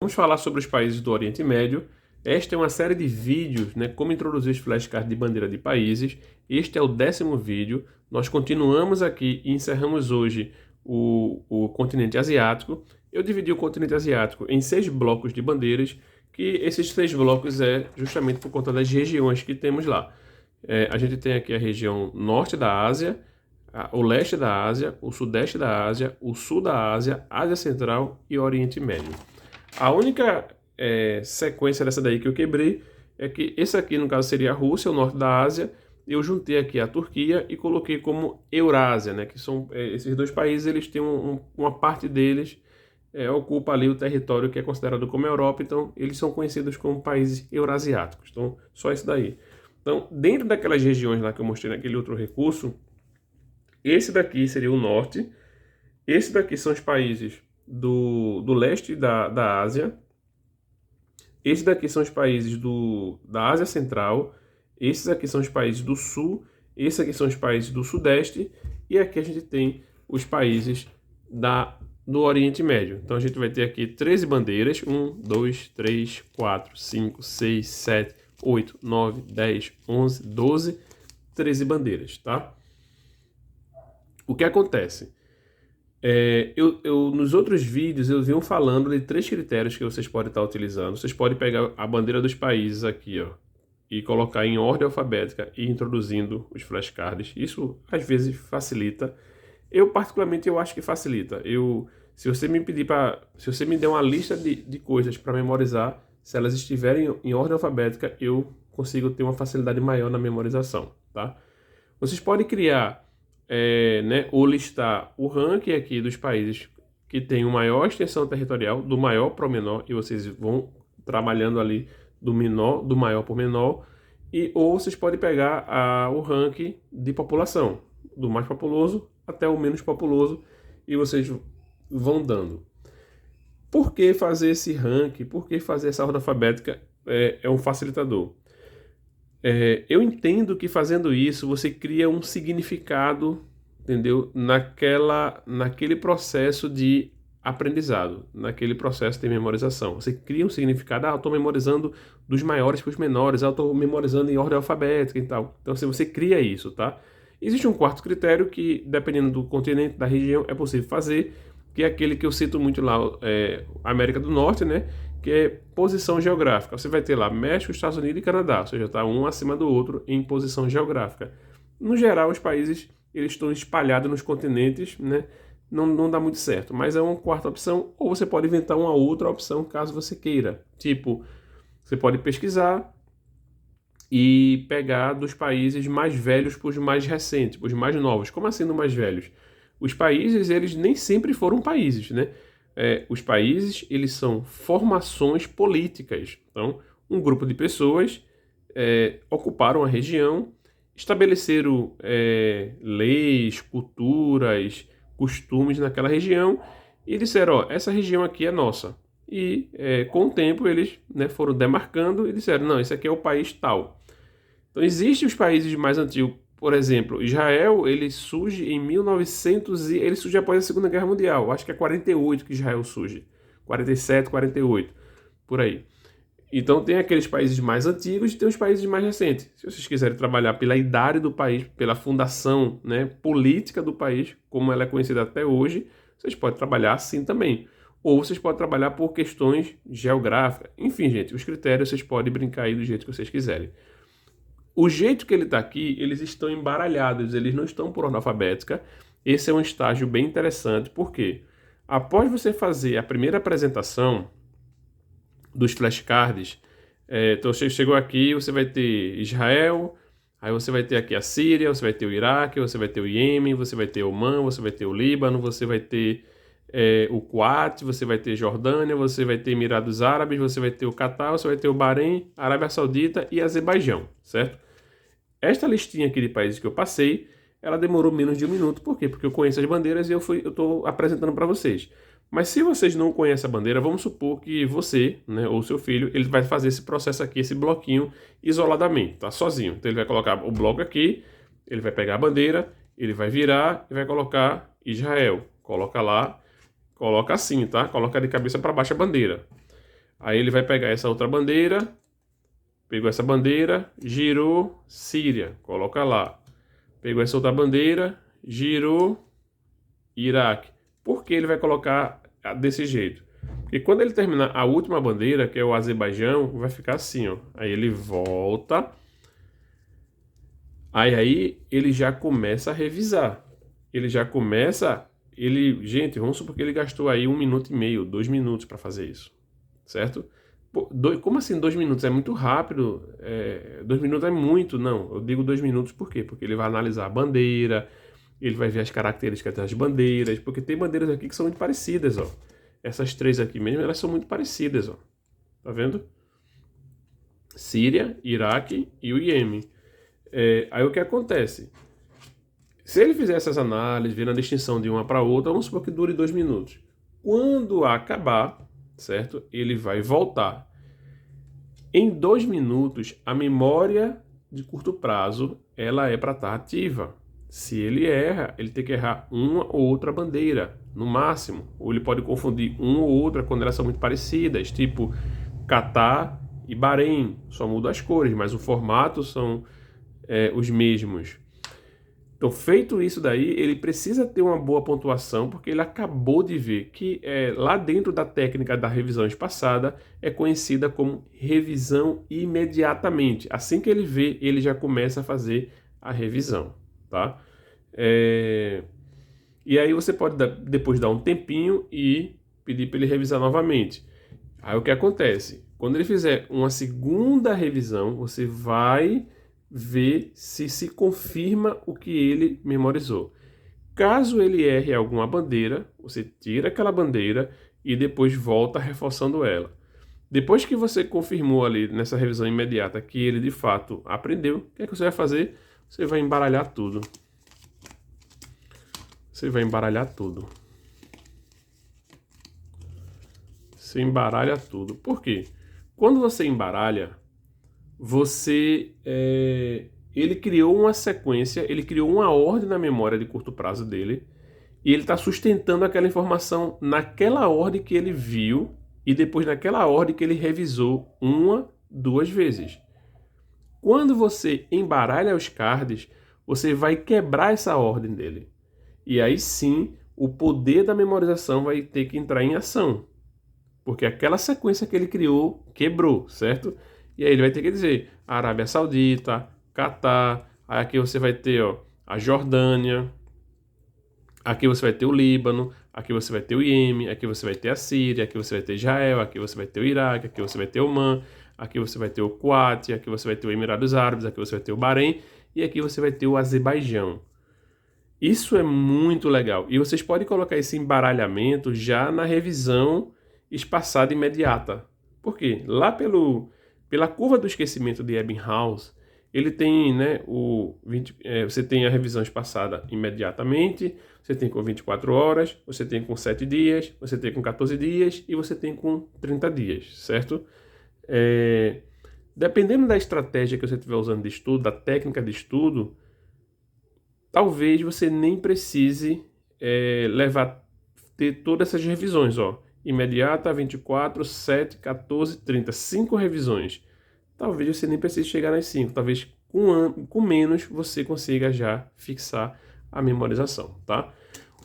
Vamos falar sobre os países do Oriente Médio. Esta é uma série de vídeos, né, como introduzir os flashcards de bandeira de países. Este é o 10º vídeo. Nós continuamos aqui e encerramos hoje o continente asiático. Eu dividi o continente asiático em 6 blocos de bandeiras, que esses 6 blocos é justamente por conta das regiões que temos lá. A gente tem aqui a região norte da Ásia, o leste da Ásia, o sudeste da Ásia, o sul da Ásia, Ásia Central e Oriente Médio. A única sequência dessa daí que eu quebrei é que esse aqui, no caso, seria a Rússia, o norte da Ásia. Eu juntei aqui a Turquia e coloquei como Eurásia, né? Que são esses dois países, eles têm uma parte deles ocupa ali o território que é considerado como Europa, então eles são conhecidos como países eurasiáticos. Então, só isso daí. Então, dentro daquelas regiões lá que eu mostrei naquele outro recurso, esse daqui seria o norte, esse daqui são os países do leste da Ásia, esse daqui são os países da Ásia Central, esses aqui são os países do sul, esses aqui são os países do sudeste, e aqui a gente tem os países do Oriente Médio. Então a gente vai ter aqui 13 bandeiras, 1, 2, 3, 4, 5, 6, 7, 8, 9, 10, 11, 12, 13 bandeiras, tá? O que acontece? Nos outros vídeos eu venho falando de 3 critérios que vocês podem estar utilizando. Vocês podem pegar a bandeira dos países aqui, ó, e colocar em ordem alfabética e introduzindo os flashcards. Isso às vezes facilita. Eu particularmente eu acho que facilita. Se você me der uma lista de coisas para memorizar, se elas estiverem em ordem alfabética, eu consigo ter uma facilidade maior na memorização, tá? Vocês podem criar ou listar o ranking aqui dos países que tem uma maior extensão territorial, do maior para o menor, e vocês vão trabalhando ali do maior para o menor, ou vocês podem pegar o ranking de população, do mais populoso até o menos populoso, e vocês vão dando. Por que fazer esse ranking? Por que fazer essa ordem alfabética é um facilitador? Eu entendo que fazendo isso você cria um significado, entendeu? Naquele processo de aprendizado, naquele processo de memorização. Você cria um significado, eu estou memorizando dos maiores para os menores, eu estou memorizando em ordem alfabética e tal. Então você cria isso, tá? Existe um quarto critério que, dependendo do continente, da região, é possível fazer, que é aquele que eu cito muito lá, América do Norte, né? Que é posição geográfica. Você vai ter lá México, Estados Unidos e Canadá, ou seja, está um acima do outro em posição geográfica. No geral, os países eles estão espalhados nos continentes, né? Não dá muito certo, mas é uma quarta opção, ou você pode inventar uma outra opção caso você queira. Tipo, você pode pesquisar e pegar dos países mais velhos para os mais recentes, para os mais novos. Como assim dos mais velhos? Os países, eles nem sempre foram países, né? Os países, eles são formações políticas. Então, um grupo de pessoas ocuparam a região, estabeleceram leis, culturas, costumes naquela região e disseram, ó, essa região aqui é nossa. E com o tempo eles foram demarcando e disseram, não, esse aqui é o país tal. Então, existem os países mais antigos. Por exemplo, Israel, ele surge em 1900 ele surge após a Segunda Guerra Mundial. Acho que é 48 que Israel surge. 47, 48, por aí. Então tem aqueles países mais antigos e tem os países mais recentes. Se vocês quiserem trabalhar pela idade do país, pela fundação, política do país, como ela é conhecida até hoje, vocês podem trabalhar assim também. Ou vocês podem trabalhar por questões geográficas. Enfim, gente, os critérios vocês podem brincar aí do jeito que vocês quiserem. O jeito que ele está aqui, eles estão embaralhados, eles não estão por ordem alfabética. Esse é um estágio bem interessante, porque após você fazer a primeira apresentação dos flashcards, então você chegou aqui, você vai ter Israel, aí você vai ter aqui a Síria, você vai ter o Iraque, você vai ter o Iêmen, você vai ter o Omã, você vai ter o Líbano, você vai ter o Kuwait, você vai ter Jordânia, você vai ter Emirados Árabes, você vai ter o Catar, você vai ter o Bahrein, Arábia Saudita e Azerbaijão, certo? Esta listinha aqui de países que eu passei, ela demorou menos de 1 minuto. Por quê? Porque eu conheço as bandeiras e eu estou apresentando para vocês. Mas se vocês não conhecem a bandeira, vamos supor que você, ou seu filho, ele vai fazer esse processo aqui, esse bloquinho, isoladamente, tá? Sozinho. Então ele vai colocar o bloco aqui, ele vai pegar a bandeira, ele vai virar e vai colocar Israel. Coloca lá, coloca assim, tá? Coloca de cabeça para baixo a bandeira. Aí ele vai pegar essa outra bandeira, pegou essa bandeira, girou, Síria, coloca lá. Pegou essa outra bandeira, girou, Iraque. Por que ele vai colocar desse jeito? Porque quando ele terminar a última bandeira, que é o Azerbaijão, vai ficar assim, ó. Aí ele volta. Aí ele já começa a revisar. Ele já começa... Gente, vamos supor que ele gastou aí 1,5 minuto, 2 minutos para fazer isso. Certo? Pô, como assim 2 minutos? É muito rápido. 2 minutos é muito. Não, eu digo 2 minutos por quê? Porque ele vai analisar a bandeira, ele vai ver as características das bandeiras, porque tem bandeiras aqui que são muito parecidas, ó. Essas três aqui mesmo, elas são muito parecidas, ó. Tá vendo? Síria, Iraque e o Iêmen. Aí o que acontece? Se ele fizer essas análises, vendo a distinção de uma para outra, vamos supor que dure 2 minutos. Quando acabar, certo? Ele vai voltar. Em 2 minutos, a memória de curto prazo, ela é para estar ativa. Se ele erra, ele tem que errar uma ou outra bandeira, no máximo. Ou ele pode confundir uma ou outra quando elas são muito parecidas, tipo Catar e Bahrein. Só muda as cores, mas o formato são os mesmos. Então, feito isso daí, ele precisa ter uma boa pontuação, porque ele acabou de ver que lá dentro da técnica da revisão espaçada é conhecida como revisão imediatamente. Assim que ele vê, ele já começa a fazer a revisão, tá? E aí você pode depois dar um tempinho e pedir para ele revisar novamente. Aí o que acontece? Quando ele fizer uma segunda revisão, você vai ver se confirma o que ele memorizou. Caso ele erre alguma bandeira, você tira aquela bandeira e depois volta reforçando ela. Depois que você confirmou ali nessa revisão imediata que ele de fato aprendeu, o que é que você vai fazer? Você vai embaralhar tudo. Você vai embaralhar tudo. Você embaralha tudo. Por quê? Quando você embaralha, ele criou uma sequência, ele criou uma ordem na memória de curto prazo dele e ele está sustentando aquela informação naquela ordem que ele viu e depois naquela ordem que ele revisou 1, 2 vezes. Quando você embaralha os cards, você vai quebrar essa ordem dele. E aí sim, o poder da memorização vai ter que entrar em ação. Porque aquela sequência que ele criou quebrou, certo? E aí ele vai ter que dizer Arábia Saudita, Catar, aí aqui você vai ter a Jordânia, aqui você vai ter o Líbano, aqui você vai ter o Iêmen, aqui você vai ter a Síria, aqui você vai ter Israel, aqui você vai ter o Iraque, aqui você vai ter o Omã, aqui você vai ter o Kuwait, aqui você vai ter o Emirados Árabes, aqui você vai ter o Bahrein e aqui você vai ter o Azerbaijão. Isso é muito legal. E vocês podem colocar esse embaralhamento já na revisão espaçada imediata. Por quê? Lá pela curva do esquecimento de Ebbinghaus, ele tem, né, você tem a revisão espaçada imediatamente, você tem com 24 horas, você tem com 7 dias, você tem com 14 dias e você tem com 30 dias, certo? Dependendo da estratégia que você estiver usando de estudo, da técnica de estudo, talvez você nem precise ter todas essas revisões, imediata, 24, 7, 14, 30, 5 revisões. Talvez você nem precise chegar nas 5, talvez com menos você consiga já fixar a memorização, tá?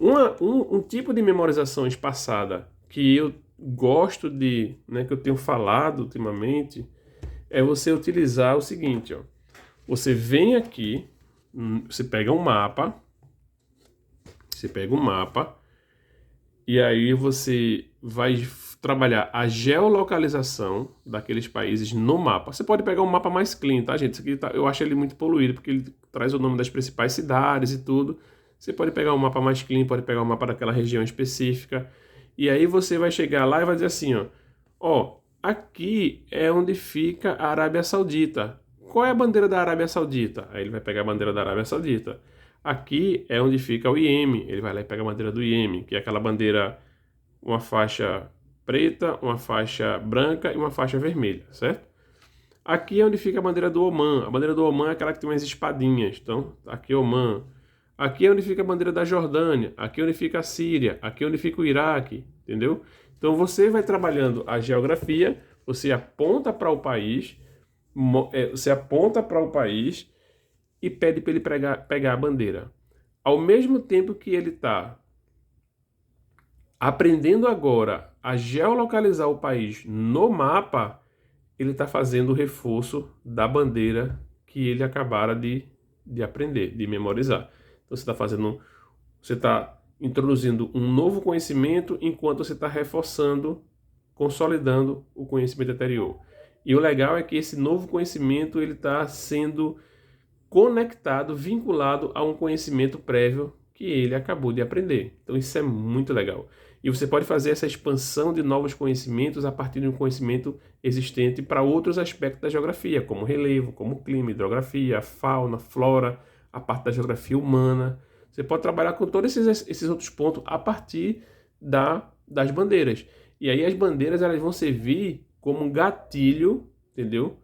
Um tipo de memorização espaçada que eu gosto que eu tenho falado ultimamente, é você utilizar o seguinte, você vem aqui, você pega um mapa, e aí você vai trabalhar a geolocalização daqueles países no mapa. Você pode pegar um mapa mais clean, tá, gente? Isso aqui eu acho ele muito poluído, porque ele traz o nome das principais cidades e tudo. Você pode pegar um mapa mais clean, pode pegar um mapa daquela região específica. E aí você vai chegar lá e vai dizer assim, aqui é onde fica a Arábia Saudita. Qual é a bandeira da Arábia Saudita? Aí ele vai pegar a bandeira da Arábia Saudita. Aqui é onde fica o Iêmen. Ele vai lá e pega a bandeira do Iêmen, que é aquela bandeira, uma faixa preta, uma faixa branca e uma faixa vermelha, certo? Aqui é onde fica a bandeira do Omã. A bandeira do Omã é aquela que tem umas espadinhas. Então, aqui é Omã. Aqui é onde fica a bandeira da Jordânia. Aqui é onde fica a Síria. Aqui é onde fica o Iraque. Entendeu? Então você vai trabalhando a geografia, você aponta para o país, e pede para ele pegar a bandeira. Ao mesmo tempo que ele está aprendendo agora a geolocalizar o país no mapa, ele está fazendo o reforço da bandeira que ele acabara de aprender, de memorizar. Então você está introduzindo um novo conhecimento enquanto você está reforçando, consolidando o conhecimento anterior. E o legal é que esse novo conhecimento ele está sendo conectado, vinculado a um conhecimento prévio que ele acabou de aprender. Então isso é muito legal. E você pode fazer essa expansão de novos conhecimentos a partir de um conhecimento existente para outros aspectos da geografia, como relevo, como clima, hidrografia, fauna, flora, a parte da geografia humana. Você pode trabalhar com todos esses outros pontos a partir das bandeiras. E aí as bandeiras elas vão servir como um gatilho, entendeu?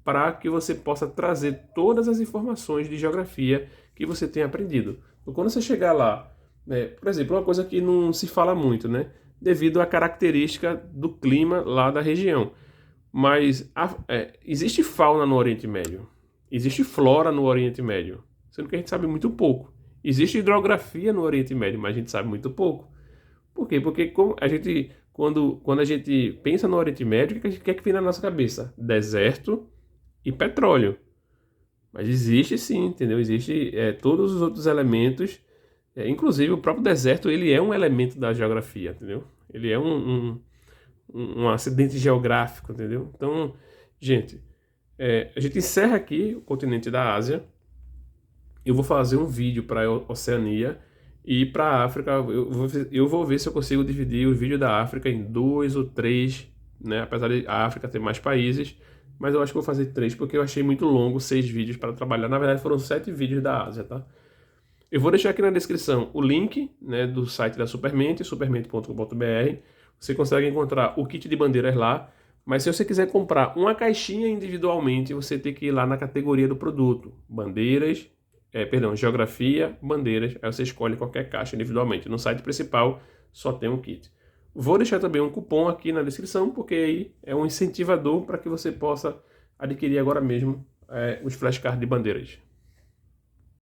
Para que você possa trazer todas as informações de geografia que você tem aprendido. Então, quando você chegar lá, né, por exemplo, uma coisa que não se fala muito, né, devido à característica do clima lá da região. Mas existe fauna no Oriente Médio, existe flora no Oriente Médio, sendo que a gente sabe muito pouco. Existe hidrografia no Oriente Médio, mas a gente sabe muito pouco. Por quê? Porque quando a gente pensa no Oriente Médio, o que é que vem na nossa cabeça? Deserto e petróleo. Mas existe sim, entendeu? Existe todos os outros elementos, inclusive o próprio deserto, ele é um elemento da geografia, entendeu? Ele é um acidente geográfico, entendeu? Então, gente, a gente encerra aqui o continente da Ásia. Eu vou fazer um vídeo para a Oceania e para a África. Eu vou ver se eu consigo dividir o vídeo da África em 2 ou 3, né? Apesar de a África ter mais países, mas eu acho que vou fazer 3 porque eu achei muito longo 6 vídeos para trabalhar. Na verdade, foram 7 vídeos da Ásia, tá? Eu vou deixar aqui na descrição o link, né, do site da Supermente, supermente.com.br. Você consegue encontrar o kit de bandeiras lá. Mas se você quiser comprar uma caixinha individualmente, você tem que ir lá na categoria do produto. Bandeiras, geografia, bandeiras. Aí você escolhe qualquer caixa individualmente. No site principal só tem um kit. Vou deixar também um cupom aqui na descrição, porque aí é um incentivador para que você possa adquirir agora mesmo os flashcards de bandeiras.